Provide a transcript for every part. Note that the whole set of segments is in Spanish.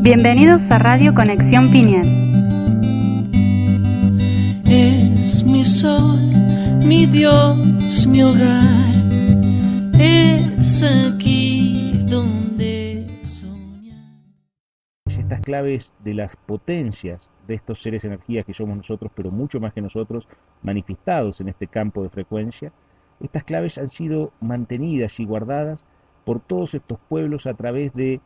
Bienvenidos a Radio Conexión Piñal. Es mi sol, mi Dios, mi hogar, es aquí donde soñar. Estas claves de las potencias de estos seres de energía que somos nosotros, pero mucho más que nosotros, manifestados en este campo de frecuencia, estas claves han sido mantenidas y guardadas por todos estos pueblos a través de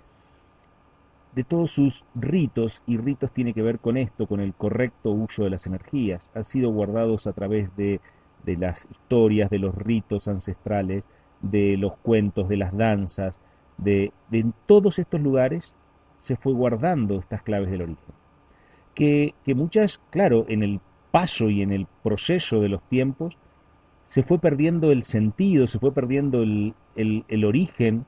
todos sus ritos, y ritos tiene que ver con esto, con el correcto uso de las energías. Han sido guardados a través de las historias, de los ritos ancestrales, de los cuentos, de las danzas, en todos estos lugares se fue guardando estas claves del origen. Que muchas, claro, en el paso y en el proceso de los tiempos, se fue perdiendo el sentido, se fue perdiendo el origen,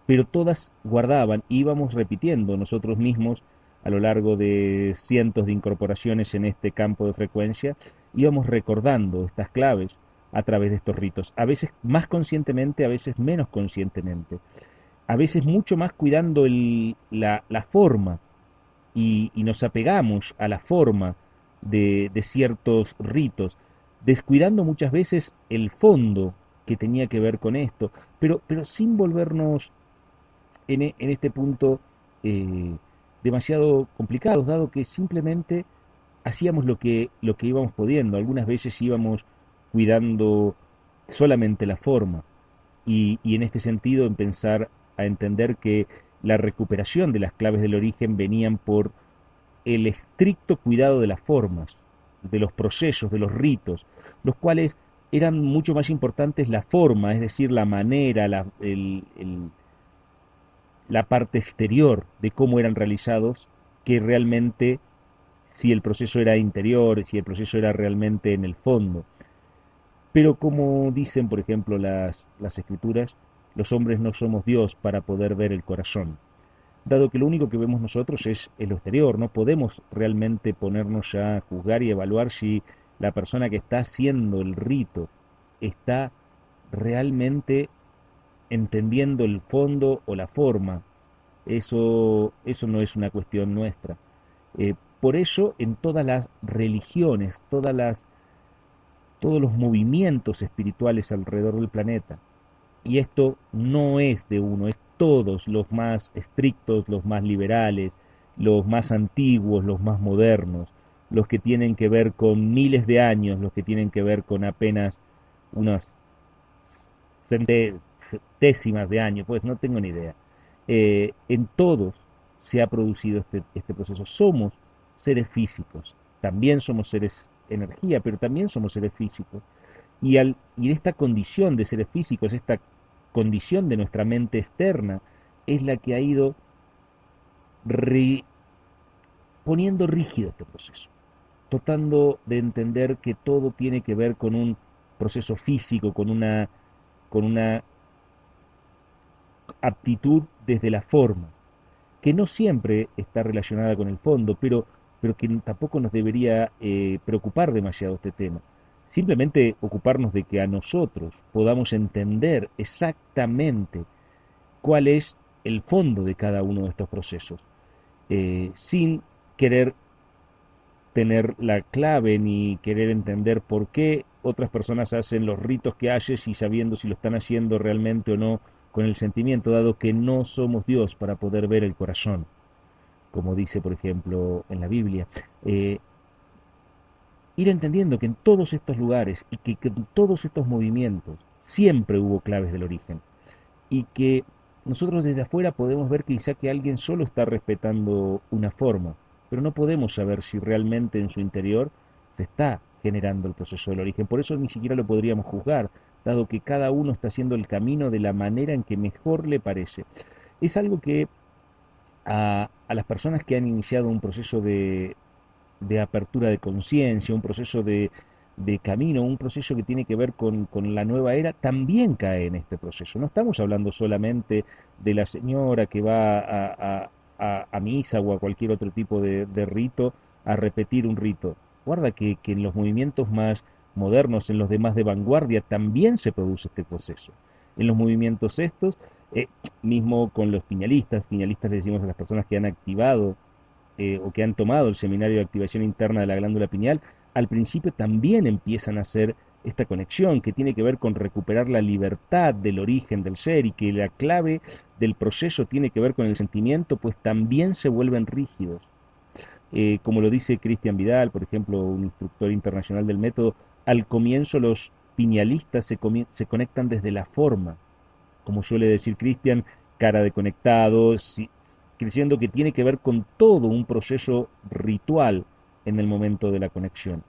pero todas guardaban, íbamos repitiendo nosotros mismos a lo largo de cientos de incorporaciones en este campo de frecuencia, íbamos recordando estas claves a través de estos ritos, a veces más conscientemente, a veces menos conscientemente, a veces mucho más cuidando la forma, y nos apegamos a la forma de ciertos ritos, descuidando muchas veces el fondo que tenía que ver con esto, pero sin volvernos en este punto demasiado complicados, dado que simplemente hacíamos lo que íbamos pudiendo. Algunas veces íbamos cuidando solamente la forma, y en este sentido en pensar a entender que la recuperación de las claves del origen venían por el estricto cuidado de las formas, de los procesos, de los ritos, los cuales eran mucho más importantes la forma, es decir, la manera, la parte exterior de cómo eran realizados, que realmente si el proceso era interior, si el proceso era realmente en el fondo. Pero como dicen, por ejemplo, las escrituras, los hombres no somos Dios para poder ver el corazón. Dado que lo único que vemos nosotros es lo exterior, no podemos realmente ponernos a juzgar y evaluar si la persona que está haciendo el rito está realmente entendiendo el fondo o la forma. Eso no es una cuestión nuestra. Por eso en todas las religiones, todos los movimientos espirituales alrededor del planeta, y esto no es de uno, es todos, los más estrictos, los más liberales, los más antiguos, los más modernos, los que tienen que ver con miles de años, los que tienen que ver con apenas unas centésimas de años, pues no tengo ni idea. En todos se ha producido este proceso. Somos seres físicos, también somos seres energía, pero también somos seres físicos. Y esta condición de seres físicos, esta condición de nuestra mente externa, es la que ha ido poniendo rígido este proceso, tratando de entender que todo tiene que ver con un proceso físico, con una aptitud desde la forma, que no siempre está relacionada con el fondo, pero que tampoco nos debería preocupar demasiado este tema. Simplemente ocuparnos de que a nosotros podamos entender exactamente cuál es el fondo de cada uno de estos procesos, sin querer tener la clave ni querer entender por qué otras personas hacen los ritos que haces y sabiendo si lo están haciendo realmente o no con el sentimiento, dado que no somos Dios para poder ver el corazón, como dice por ejemplo en la Biblia. Ir entendiendo que en todos estos lugares y que en todos estos movimientos siempre hubo claves del origen, y que nosotros desde afuera podemos ver quizá que alguien solo está respetando una forma, pero no podemos saber si realmente en su interior se está generando el proceso del origen. Por eso ni siquiera lo podríamos juzgar, dado que cada uno está haciendo el camino de la manera en que mejor le parece. Es algo que a las personas que han iniciado un proceso de apertura de conciencia, un proceso de camino, un proceso que tiene que ver con la nueva era, también cae en este proceso. No estamos hablando solamente de la señora que va a misa o a cualquier otro tipo de rito a repetir un rito. Guarda que en los movimientos más modernos, en los demás de vanguardia, también se produce este proceso. En los movimientos estos, Eh, Mismo con los piñalistas le decimos a las personas que han activado o que han tomado el seminario de activación interna de la glándula pineal, al principio también empiezan a hacer esta conexión que tiene que ver con recuperar la libertad del origen del ser y que la clave del proceso tiene que ver con el sentimiento, pues también se vuelven rígidos. Como lo dice Cristian Vidal, por ejemplo, un instructor internacional del método, al comienzo los piñalistas se conectan desde la forma, como suele decir Cristian, cara de conectado, creyendo que tiene que ver con todo un proceso ritual en el momento de la conexión.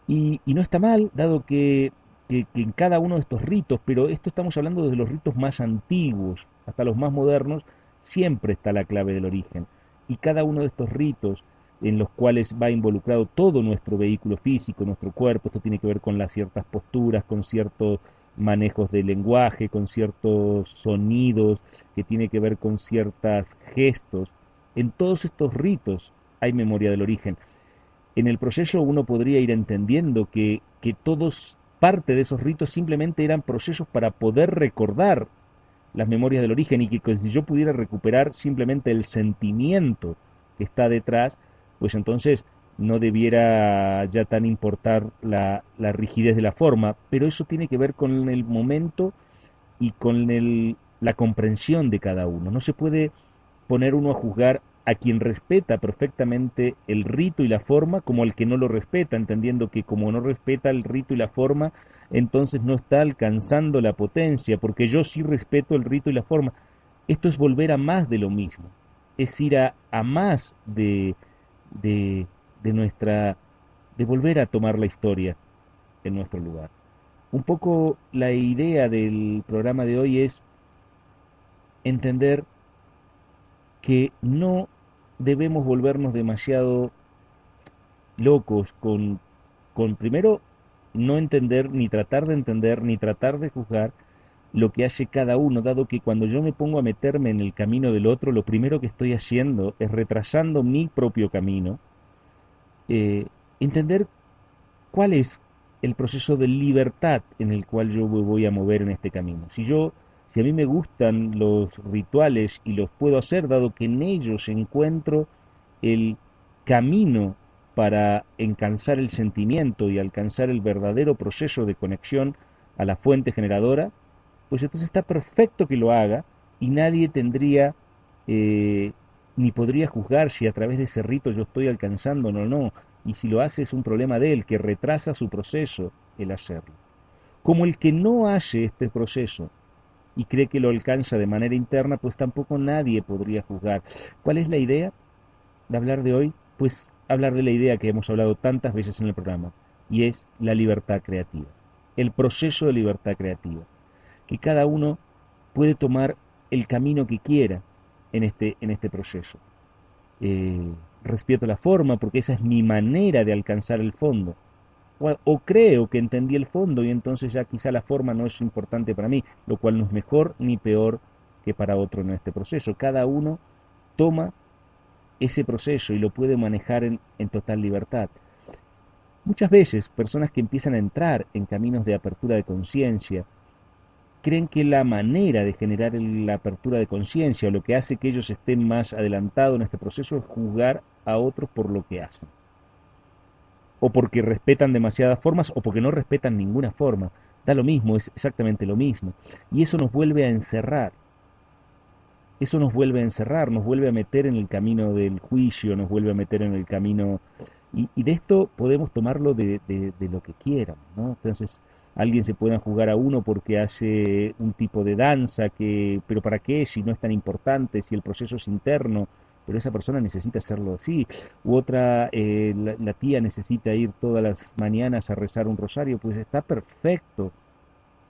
Y no está mal, dado que en cada uno de estos ritos, pero esto estamos hablando desde los ritos más antiguos hasta los más modernos, siempre está la clave del origen. Y cada uno de estos ritos en los cuales va involucrado todo nuestro vehículo físico, nuestro cuerpo, esto tiene que ver con las ciertas posturas, con ciertos manejos de lenguaje, con ciertos sonidos, que tiene que ver con ciertos gestos. En todos estos ritos hay memoria del origen. En el proceso uno podría ir entendiendo que todos parte de esos ritos simplemente eran procesos para poder recordar las memorias del origen y que si yo pudiera recuperar simplemente el sentimiento que está detrás, pues entonces no debiera ya tan importar la rigidez de la forma, pero eso tiene que ver con el momento y con la comprensión de cada uno. No se puede poner uno a juzgar a quien respeta perfectamente el rito y la forma como al que no lo respeta, entendiendo que como no respeta el rito y la forma, entonces no está alcanzando la potencia, porque yo sí respeto el rito y la forma. Esto es volver a más de lo mismo, es ir a más de, de nuestra, de volver a tomar la historia en nuestro lugar. Un poco la idea del programa de hoy es entender que no debemos volvernos demasiado locos con primero no entender, ni tratar de entender, ni tratar de juzgar lo que hace cada uno, dado que cuando yo me pongo a meterme en el camino del otro, lo primero que estoy haciendo es retrasando mi propio camino, eh, entender cuál es el proceso de libertad en el cual yo me voy a mover en este camino. Si a mí me gustan los rituales y los puedo hacer, dado que en ellos encuentro el camino para alcanzar el sentimiento y alcanzar el verdadero proceso de conexión a la fuente generadora, pues entonces está perfecto que lo haga y nadie tendría eh, ni podría juzgar si a través de ese rito yo estoy alcanzando o no. Y si lo hace es un problema de él, que retrasa su proceso el hacerlo. Como el que no hace este proceso y cree que lo alcanza de manera interna, pues tampoco nadie podría juzgar. ¿Cuál es la idea de hablar de hoy? Pues hablar de la idea que hemos hablado tantas veces en el programa, y es la libertad creativa, el proceso de libertad creativa, que cada uno puede tomar el camino que quiera en este proceso. Respeto la forma porque esa es mi manera de alcanzar el fondo. O creo que entendí el fondo y entonces ya quizá la forma no es importante para mí, lo cual no es mejor ni peor que para otro en este proceso. Cada uno toma ese proceso y lo puede manejar en total libertad. Muchas veces personas que empiezan a entrar en caminos de apertura de conciencia creen que la manera de generar la apertura de conciencia o lo que hace que ellos estén más adelantados en este proceso es juzgar a otros por lo que hacen. O porque respetan demasiadas formas o porque no respetan ninguna forma. Da lo mismo, es exactamente lo mismo. Y eso nos vuelve a encerrar. Eso nos vuelve a encerrar, nos vuelve a meter en el camino del juicio, nos vuelve a meter en el camino. Y de esto podemos tomarlo de lo que quieran, ¿no? Entonces, alguien se puede jugar a uno porque hace un tipo de danza que, pero ¿para qué? Si no es tan importante, si el proceso es interno, pero esa persona necesita hacerlo así. U otra, la tía necesita ir todas las mañanas a rezar un rosario, pues está perfecto.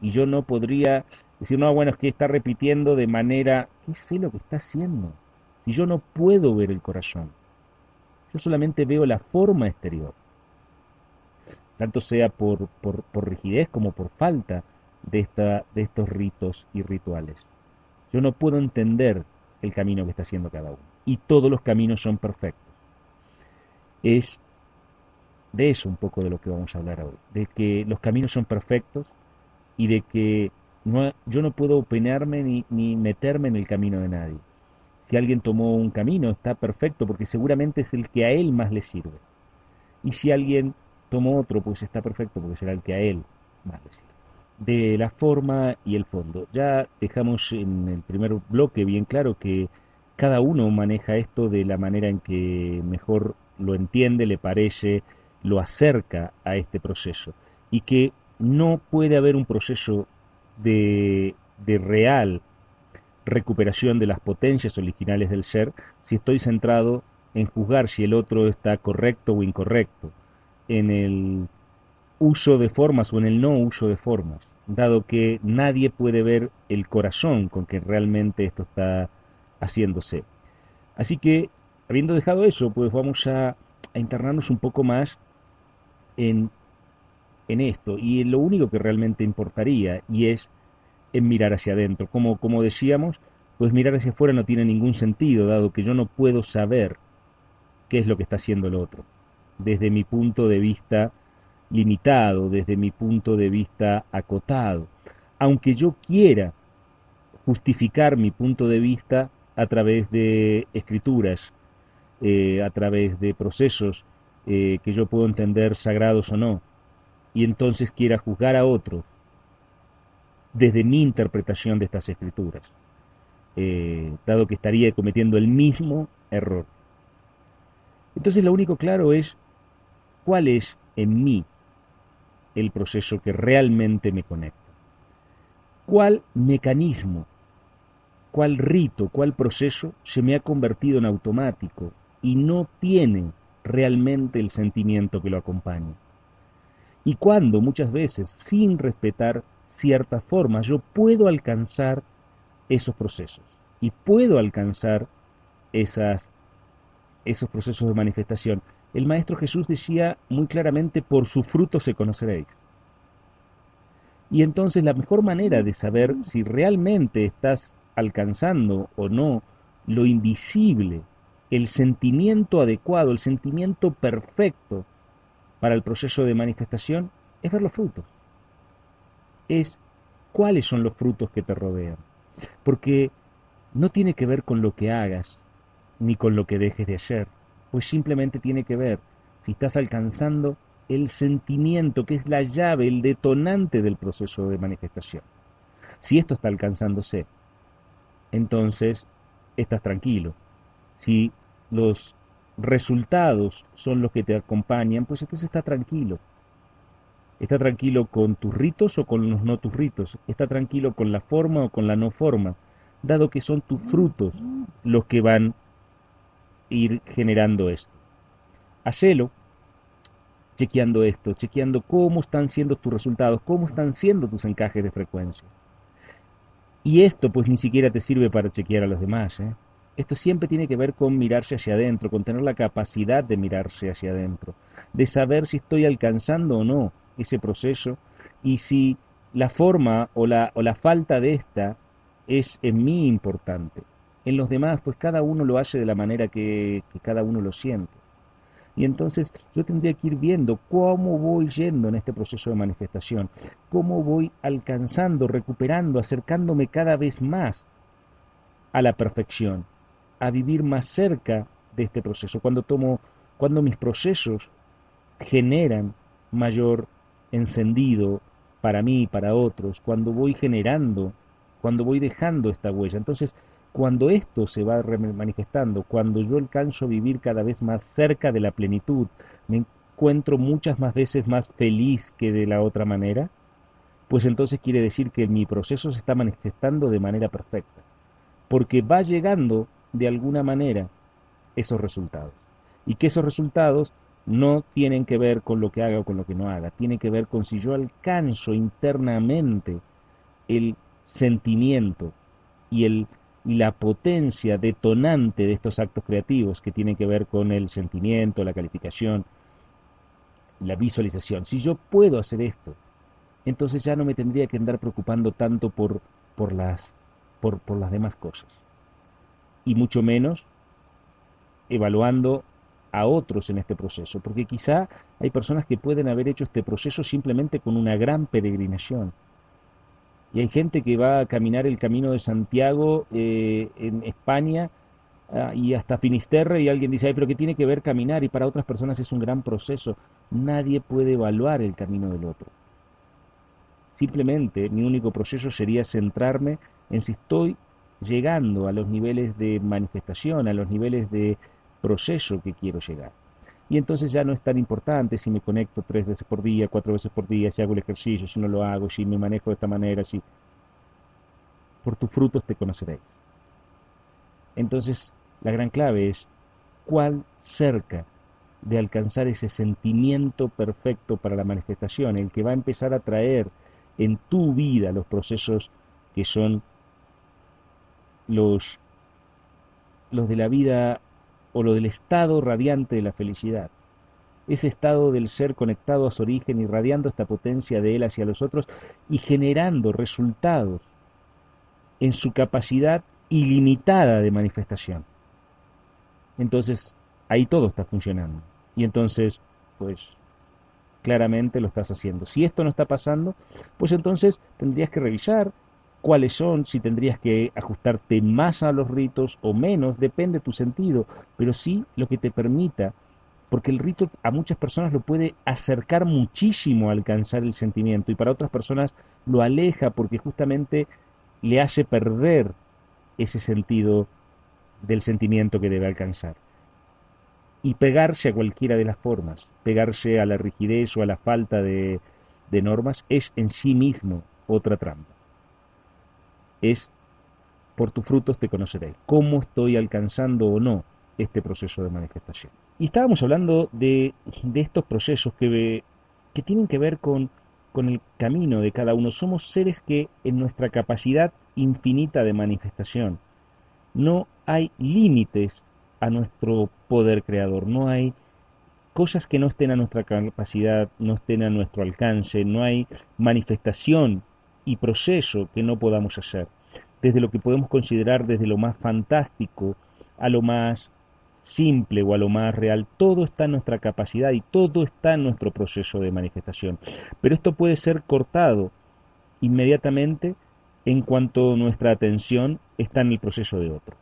Y yo no podría decir, no, bueno, es que está repitiendo de manera, ¿qué sé lo que está haciendo? Si yo no puedo ver el corazón, yo solamente veo la forma exterior, tanto sea por rigidez como por falta de estos ritos y rituales. Yo no puedo entender el camino que está haciendo cada uno. Y todos los caminos son perfectos. Es de eso un poco de lo que vamos a hablar hoy, de que los caminos son perfectos y de que Yo no puedo opinarme ni meterme en el camino de nadie. Si alguien tomó un camino, está perfecto, porque seguramente es el que a él más le sirve. Y si alguien tomó otro, pues está perfecto, porque será el que a él más le sirve. De la forma y el fondo. Ya dejamos en el primer bloque bien claro que cada uno maneja esto de la manera en que mejor lo entiende, le parece, lo acerca a este proceso. Y que no puede haber un proceso de real recuperación de las potencias originales del ser si estoy centrado en juzgar si el otro está correcto o incorrecto, en el uso de formas o en el no uso de formas, dado que nadie puede ver el corazón con que realmente esto está haciéndose. Así que, habiendo dejado eso, pues vamos a internarnos un poco más en, en esto, y en lo único que realmente importaría, y es en mirar hacia adentro. Como decíamos, pues mirar hacia afuera no tiene ningún sentido, dado que yo no puedo saber qué es lo que está haciendo el otro, desde mi punto de vista limitado, desde mi punto de vista acotado. Aunque yo quiera justificar mi punto de vista a través de escrituras, a través de procesos que yo puedo entender sagrados o no, y entonces quiera juzgar a otros desde mi interpretación de estas escrituras, dado que estaría cometiendo el mismo error. Entonces lo único claro es cuál es en mí el proceso que realmente me conecta. ¿Cuál mecanismo, cuál rito, cuál proceso se me ha convertido en automático y no tiene realmente el sentimiento que lo acompaña? Y cuando muchas veces, sin respetar ciertas formas, yo puedo alcanzar esos procesos y puedo alcanzar esos procesos de manifestación. El Maestro Jesús decía muy claramente, por su fruto se conoceréis. Y entonces la mejor manera de saber si realmente estás alcanzando o no lo invisible, el sentimiento adecuado, el sentimiento perfecto para el proceso de manifestación, es ver los frutos. Es cuáles son los frutos que te rodean. Porque no tiene que ver con lo que hagas, ni con lo que dejes de hacer, pues simplemente tiene que ver si estás alcanzando el sentimiento que es la llave, el detonante del proceso de manifestación. Si esto está alcanzándose, entonces estás tranquilo. Si los resultados son los que te acompañan, pues entonces está tranquilo. Está tranquilo con tus ritos o con los no tus ritos. Está tranquilo con la forma o con la no forma, dado que son tus frutos los que van a ir generando esto. Hacelo chequeando esto, chequeando cómo están siendo tus resultados, cómo están siendo tus encajes de frecuencia. Y esto pues ni siquiera te sirve para chequear a los demás, ¿eh? Esto siempre tiene que ver con mirarse hacia adentro, con tener la capacidad de mirarse hacia adentro, de saber si estoy alcanzando o no ese proceso y si la forma o la falta de esta es en mí importante. En los demás, pues cada uno lo hace de la manera que cada uno lo siente. Y entonces yo tendría que ir viendo cómo voy yendo en este proceso de manifestación, cómo voy alcanzando, recuperando, acercándome cada vez más a la perfección, a vivir más cerca de este proceso. Cuando mis procesos generan mayor encendido para mí y para otros, cuando voy generando, cuando voy dejando esta huella. Entonces, cuando esto se va manifestando, cuando yo alcanzo a vivir cada vez más cerca de la plenitud, me encuentro muchas más veces más feliz que de la otra manera, pues entonces quiere decir que mi proceso se está manifestando de manera perfecta, porque va llegando de alguna manera esos resultados, y que esos resultados no tienen que ver con lo que haga o con lo que no haga, tiene que ver con si yo alcanzo internamente el sentimiento y la potencia detonante de estos actos creativos que tienen que ver con el sentimiento, la calificación, la visualización. Si yo puedo hacer esto, entonces ya no me tendría que andar preocupando tanto por las demás cosas. Y mucho menos evaluando a otros en este proceso, porque quizá hay personas que pueden haber hecho este proceso simplemente con una gran peregrinación, Y hay gente que va a caminar el Camino de Santiago en España y hasta Finisterre y alguien dice, ay, pero ¿qué tiene que ver caminar? Y para otras personas es un gran proceso. Nadie puede evaluar el camino del otro. Simplemente mi único proceso sería centrarme en si estoy llegando a los niveles de manifestación, a los niveles de proceso que quiero llegar. Y entonces ya no es tan importante si me conecto 3 veces por día, 4 veces por día, si hago el ejercicio, si no lo hago, si me manejo de esta manera, si por tus frutos te conoceréis. Entonces, la gran clave es cuál cerca de alcanzar ese sentimiento perfecto para la manifestación, el que va a empezar a traer en tu vida los procesos que son los, los de la vida o lo del estado radiante de la felicidad. Ese estado del ser conectado a su origen, irradiando esta potencia de él hacia los otros y generando resultados en su capacidad ilimitada de manifestación. Entonces, ahí todo está funcionando. Y entonces, pues, claramente lo estás haciendo. Si esto no está pasando, pues entonces tendrías que revisar cuáles son, si tendrías que ajustarte más a los ritos o menos, depende de tu sentido, pero sí lo que te permita, porque el rito a muchas personas lo puede acercar muchísimo a alcanzar el sentimiento y para otras personas lo aleja porque justamente le hace perder ese sentido del sentimiento que debe alcanzar. Y pegarse a cualquiera de las formas, pegarse a la rigidez o a la falta de normas, es en sí mismo otra trampa. Es por tus frutos te conoceréis. ¿Cómo estoy alcanzando o no este proceso de manifestación? Y estábamos hablando de estos procesos que tienen que ver con el camino de cada uno. Somos seres que en nuestra capacidad infinita de manifestación no hay límites a nuestro poder creador, no hay cosas que no estén a nuestra capacidad, no estén a nuestro alcance, no hay manifestación y proceso que no podamos hacer. Desde lo que podemos considerar desde lo más fantástico a lo más simple o a lo más real, todo está en nuestra capacidad y todo está en nuestro proceso de manifestación. Pero esto puede ser cortado inmediatamente en cuanto nuestra atención está en el proceso de otro,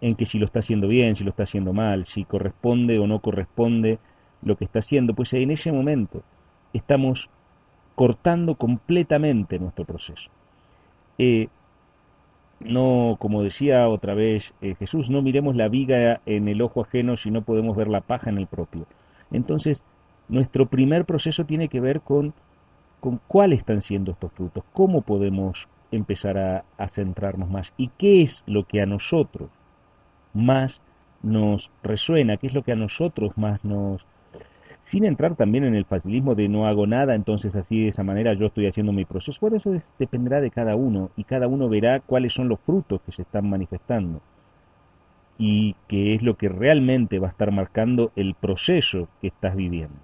en que si lo está haciendo bien, si lo está haciendo mal, si corresponde o no corresponde lo que está haciendo, pues en ese momento estamos cortando completamente nuestro proceso. No, como decía otra vez Jesús, no miremos la viga en el ojo ajeno si no podemos ver la paja en el propio. Entonces, nuestro primer proceso tiene que ver con cuáles están siendo estos frutos, cómo podemos empezar a centrarnos más y qué es lo que a nosotros más nos resuena, qué es lo que a nosotros más nos... Sin entrar también en el facilismo de no hago nada, entonces así de esa manera yo estoy haciendo mi proceso. Bueno, eso dependerá de cada uno y cada uno verá cuáles son los frutos que se están manifestando y qué es lo que realmente va a estar marcando el proceso que estás viviendo.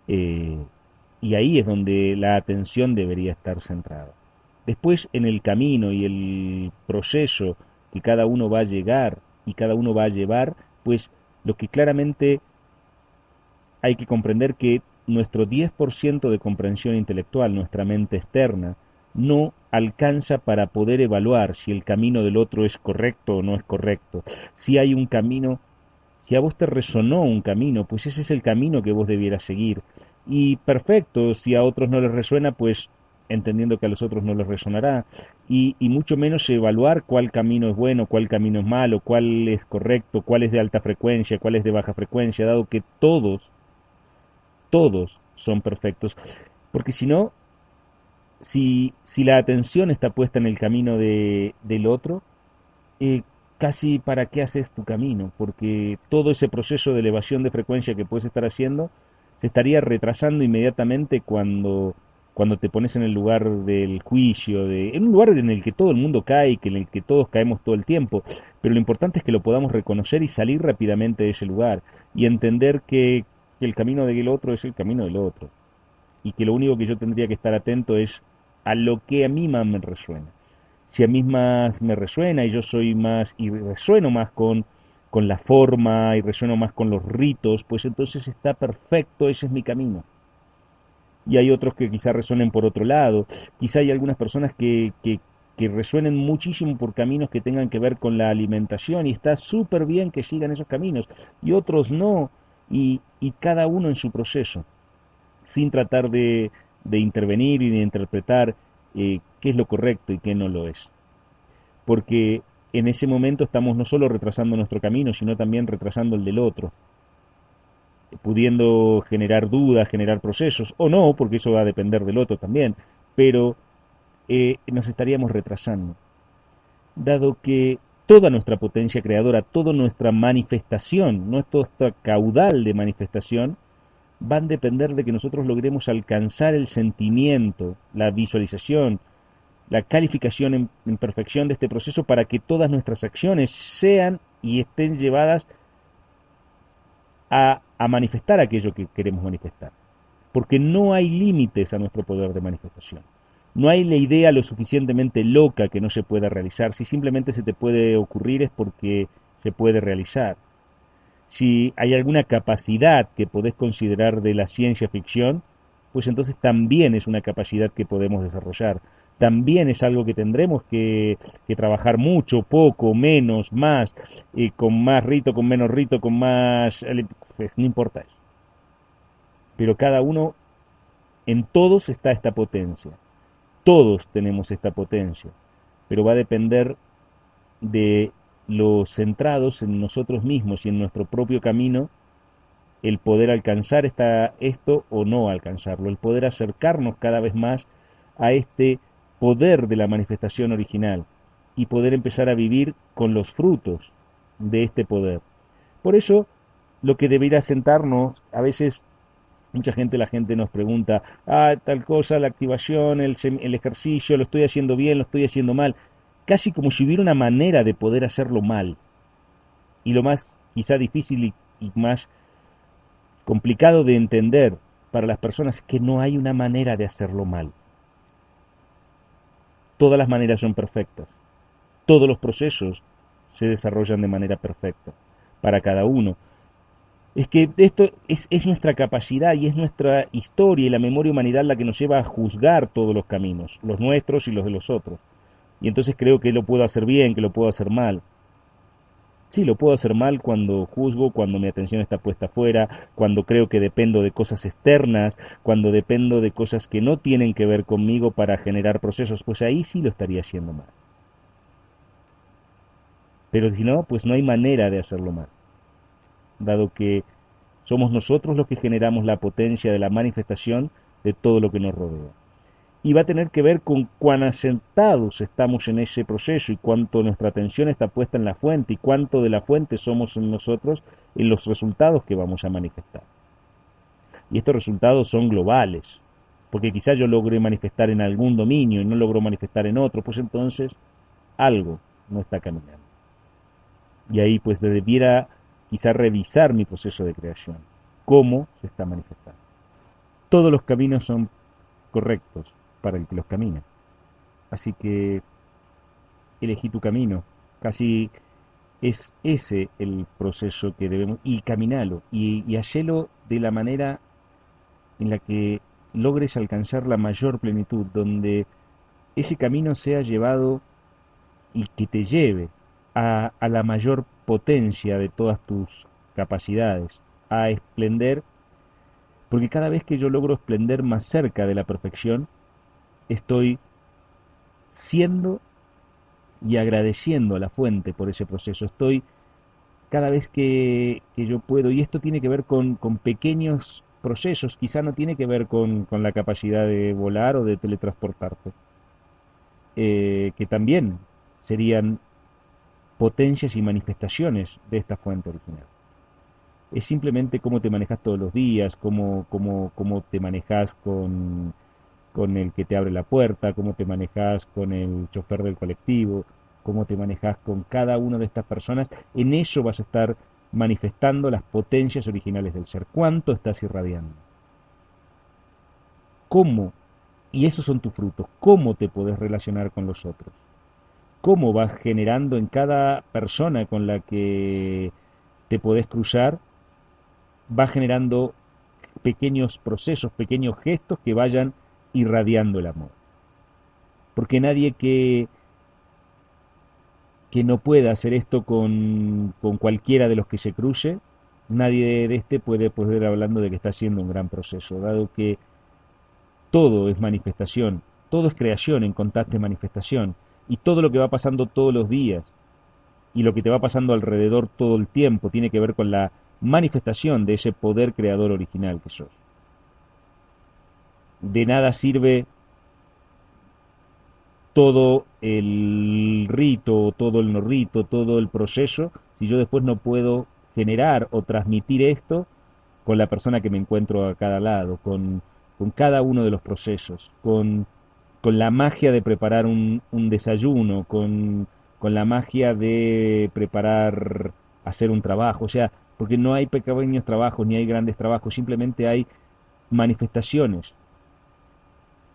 Y ahí es donde la atención debería estar centrada. Después en el camino y el proceso que cada uno va a llegar y cada uno va a llevar, pues lo que claramente hay que comprender que nuestro 10% de comprensión intelectual, nuestra mente externa, no alcanza para poder evaluar si el camino del otro es correcto o no es correcto. Si hay un camino, si a vos te resonó un camino, pues ese es el camino que vos debieras seguir. Y perfecto, si a otros no les resuena, pues entendiendo que a los otros no les resonará. Y mucho menos evaluar cuál camino es bueno, cuál camino es malo, cuál es correcto, cuál es de alta frecuencia, cuál es de baja frecuencia, dado que todos son perfectos. Porque si no, si la atención está puesta en el camino del otro, eh, casi para qué haces tu camino, porque todo ese proceso de elevación de frecuencia que puedes estar haciendo se estaría retrasando inmediatamente cuando te pones en el lugar del juicio, en un lugar en el que todo el mundo cae y en el que todos caemos todo el tiempo, pero lo importante es que lo podamos reconocer y salir rápidamente de ese lugar y entender que el camino del otro es el camino del otro y que lo único que yo tendría que estar atento es a lo que a mí más me resuena. Si a mí más me resuena y yo soy más y resueno más con la forma y resueno más con los ritos, pues entonces está perfecto, ese es mi camino. y hay otros que quizá resuenen por otro lado. Quizá hay algunas personas que resuenen muchísimo por caminos que tengan que ver con la alimentación y está súper bien que sigan esos caminos, y otros no, y cada uno en su proceso, sin tratar de intervenir y de interpretar qué es lo correcto y qué no lo es. Porque en ese momento estamos no solo retrasando nuestro camino, sino también retrasando el del otro, pudiendo generar dudas, generar procesos, o no, porque eso va a depender del otro también, pero nos estaríamos retrasando, dado que toda nuestra potencia creadora, toda nuestra manifestación, nuestro caudal de manifestación, van a depender de que nosotros logremos alcanzar el sentimiento, la visualización, la calificación en perfección de este proceso para que todas nuestras acciones sean y estén llevadas a manifestar aquello que queremos manifestar. Porque no hay límites a nuestro poder de manifestación. No hay la idea lo suficientemente loca que no se pueda realizar. Si simplemente se te puede ocurrir es porque se puede realizar. Si hay alguna capacidad que podés considerar de la ciencia ficción, pues entonces también es una capacidad que podemos desarrollar. También es algo que tendremos que trabajar mucho, poco, menos, más, con más rito, con menos rito, con más... Pues no importa eso. Pero cada uno, en todos está esta potencia. Todos tenemos esta potencia, pero va a depender de lo centrados en nosotros mismos y en nuestro propio camino, el poder alcanzar esto o no alcanzarlo, el poder acercarnos cada vez más a este poder de la manifestación original y poder empezar a vivir con los frutos de este poder. Por eso, lo que debería sentarnos, a veces la gente nos pregunta, tal cosa, la activación, el ejercicio, lo estoy haciendo bien, lo estoy haciendo mal, casi como si hubiera una manera de poder hacerlo mal. Y lo más quizá difícil y más complicado de entender para las personas es que no hay una manera de hacerlo mal. Todas las maneras son perfectas. Todos los procesos se desarrollan de manera perfecta para cada uno. Es que esto es nuestra capacidad y es nuestra historia y la memoria humanidad la que nos lleva a juzgar todos los caminos, los nuestros y los de los otros. Y entonces creo que lo puedo hacer bien, que lo puedo hacer mal. Sí, lo puedo hacer mal cuando juzgo, cuando mi atención está puesta afuera, cuando creo que dependo de cosas externas, cuando dependo de cosas que no tienen que ver conmigo para generar procesos, pues ahí sí lo estaría haciendo mal. Pero si no, pues no hay manera de hacerlo mal, dado que somos nosotros los que generamos la potencia de la manifestación de todo lo que nos rodea. Y va a tener que ver con cuán asentados estamos en ese proceso y cuánto nuestra atención está puesta en la fuente y cuánto de la fuente somos en nosotros en los resultados que vamos a manifestar. Y estos resultados son globales, porque quizás yo logre manifestar en algún dominio y no logro manifestar en otro, pues entonces algo no está caminando. Y ahí pues debiera quizá revisar mi proceso de creación, cómo se está manifestando. Todos los caminos son correctos para el que los camina. Así que elegí tu camino. Casi es ese el proceso que debemos, y caminalo, y hacelo de la manera en la que logres alcanzar la mayor plenitud, donde ese camino sea llevado y que te lleve a la mayor potencia de todas tus capacidades, a esplender, porque cada vez que yo logro esplender más cerca de la perfección, estoy siendo y agradeciendo a la fuente por ese proceso. Estoy cada vez que yo puedo, y esto tiene que ver con pequeños procesos, quizá no tiene que ver con la capacidad de volar o de teletransportarte, que también serían potencias y manifestaciones de esta fuente original. Es simplemente cómo te manejas todos los días, cómo te manejas con el que te abre la puerta, cómo te manejas con el chofer del colectivo, cómo te manejas con cada una de estas personas. En eso vas a estar manifestando las potencias originales del ser. ¿Cuánto estás irradiando? ¿Cómo? Y esos son tus frutos. ¿Cómo te podés relacionar con los otros? ¿Cómo vas generando en cada persona con la que te podés cruzar? Va generando pequeños procesos, pequeños gestos que vayan irradiando el amor. Porque nadie que no pueda hacer esto con cualquiera de los que se cruce, nadie de este puede poder hablando de que está haciendo un gran proceso, dado que todo es manifestación, todo es creación en constante manifestación, y todo lo que va pasando todos los días, y lo que te va pasando alrededor todo el tiempo, tiene que ver con la manifestación de ese poder creador original que sos. De nada sirve todo el rito, todo el no rito, todo el proceso, si yo después no puedo generar o transmitir esto con la persona que me encuentro a cada lado, con cada uno de los procesos, con la magia de preparar un desayuno, con la magia de preparar, hacer un trabajo, o sea, porque no hay pequeños trabajos ni hay grandes trabajos, simplemente hay manifestaciones.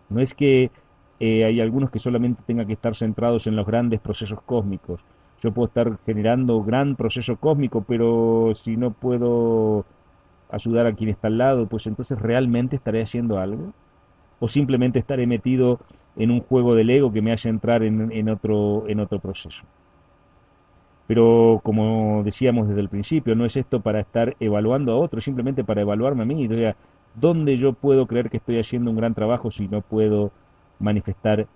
No es que hay algunos que solamente tengan que estar centrados en los grandes procesos cósmicos. Yo puedo estar generando gran proceso cósmico, pero si no puedo ayudar a quien está al lado, pues entonces realmente estaré haciendo algo. O simplemente estaré metido en un juego del ego que me hace entrar en otro proceso. Pero como decíamos desde el principio, no es esto para estar evaluando a otros, simplemente para evaluarme a mí. O sea, ¿dónde yo puedo creer que estoy haciendo un gran trabajo si no puedo manifestar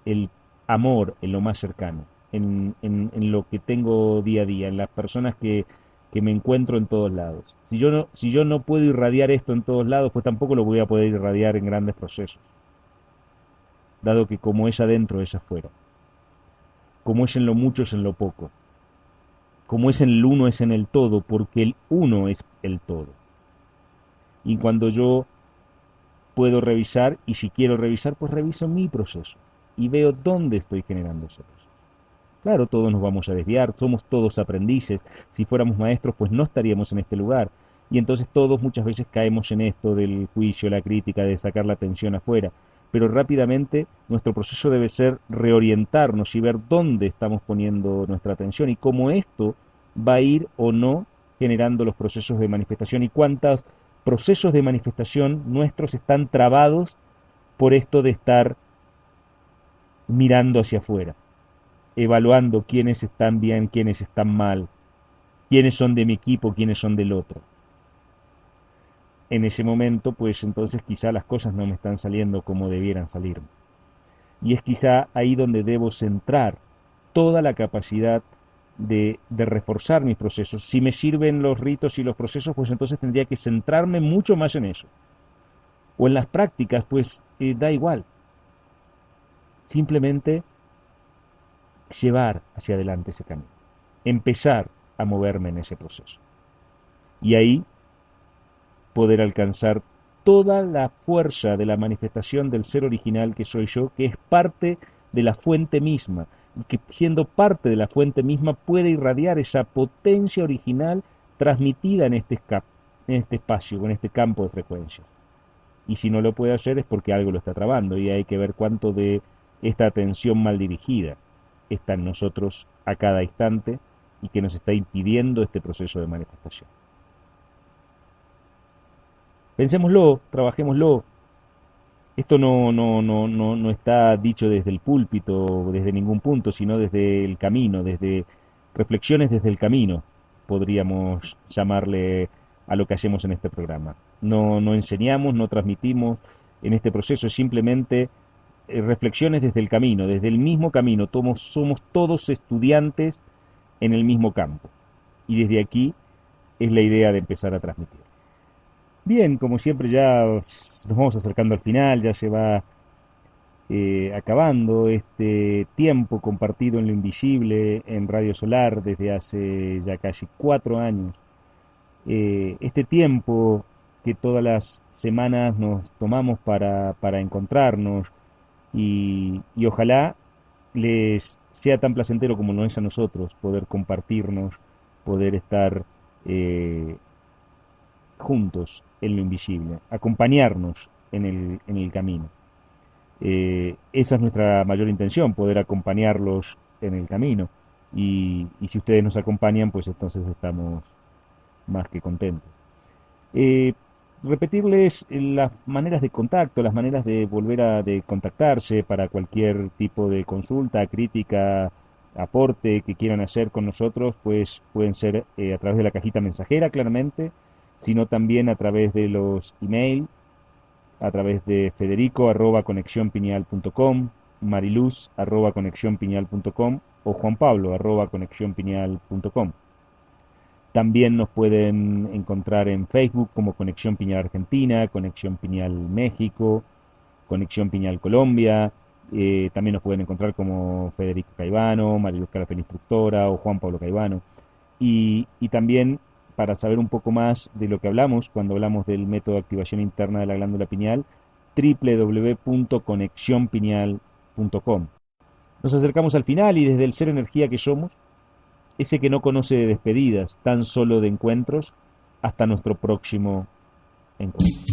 el amor en lo más cercano, en lo que tengo día a día, en las personas que me encuentro en todos lados? Si yo no puedo irradiar esto en todos lados, pues tampoco lo voy a poder irradiar en grandes procesos, dado que como es adentro, es afuera. Como es en lo mucho, es en lo poco. Como es en el uno, es en el todo, porque el uno es el todo. Y cuando yo puedo revisar, y si quiero revisar, pues reviso mi proceso y veo dónde estoy generando ese proceso. Claro, todos nos vamos a desviar, somos todos aprendices. Si fuéramos maestros, pues no estaríamos en este lugar. Y entonces todos muchas veces caemos en esto del juicio, la crítica, de sacar la atención afuera. Pero rápidamente nuestro proceso debe ser reorientarnos y ver dónde estamos poniendo nuestra atención y cómo esto va a ir o no generando los procesos de manifestación y cuántos procesos de manifestación nuestros están trabados por esto de estar mirando hacia afuera, evaluando quiénes están bien, quiénes están mal, quiénes son de mi equipo, quiénes son del otro. En ese momento, pues entonces quizá las cosas no me están saliendo como debieran salirme. Y es quizá ahí donde debo centrar toda la capacidad de reforzar mis procesos. Si me sirven los ritos y los procesos, pues entonces tendría que centrarme mucho más en eso. O en las prácticas, pues da igual. Simplemente llevar hacia adelante ese camino. Empezar a moverme en ese proceso. Y ahí poder alcanzar toda la fuerza de la manifestación del ser original que soy yo, que es parte de la fuente misma, y que siendo parte de la fuente misma puede irradiar esa potencia original transmitida en este espacio, en este campo de frecuencia. Y si no lo puede hacer es porque algo lo está trabando, y hay que ver cuánto de esta atención mal dirigida está en nosotros a cada instante y que nos está impidiendo este proceso de manifestación. Pensémoslo, trabajémoslo. Esto no está dicho desde el púlpito, desde ningún punto, sino desde el camino, desde reflexiones desde el camino, podríamos llamarle a lo que hacemos en este programa. No enseñamos, no transmitimos en este proceso, es simplemente reflexiones desde el camino, desde el mismo camino. Somos todos estudiantes en el mismo campo. Y desde aquí es la idea de empezar a transmitir. Bien, como siempre ya nos vamos acercando al final, ya se va acabando este tiempo compartido en lo invisible en Radio Solar desde hace ya casi 4 años. Este tiempo que todas las semanas nos tomamos para encontrarnos y ojalá les sea tan placentero como nos es a nosotros poder compartirnos, poder estar juntos en lo invisible, acompañarnos en el camino. Esa es nuestra mayor intención, poder acompañarlos en el camino. Y si ustedes nos acompañan, pues entonces estamos más que contentos. repetirles las maneras de contacto, las maneras de volver de contactarse para cualquier tipo de consulta, crítica, aporte que quieran hacer con nosotros, pues pueden ser a través de la cajita mensajera, claramente, sino también a través de los email, a través de federico@conexionpineal.com, mariluz@conexionpineal.com o juanpablo@conexionpineal.com. También nos pueden encontrar en Facebook como Conexión Piñal Argentina, Conexión Piñal México, Conexión Piñal Colombia. También nos pueden encontrar como Federico Caivano, Mariluz Carafel Instructora o Juan Pablo Caivano. Y también para saber un poco más de lo que hablamos cuando hablamos del método de activación interna de la glándula pineal, www.conexionpineal.com. Nos acercamos al final y desde el ser energía que somos, ese que no conoce de despedidas, tan solo de encuentros, hasta nuestro próximo encuentro.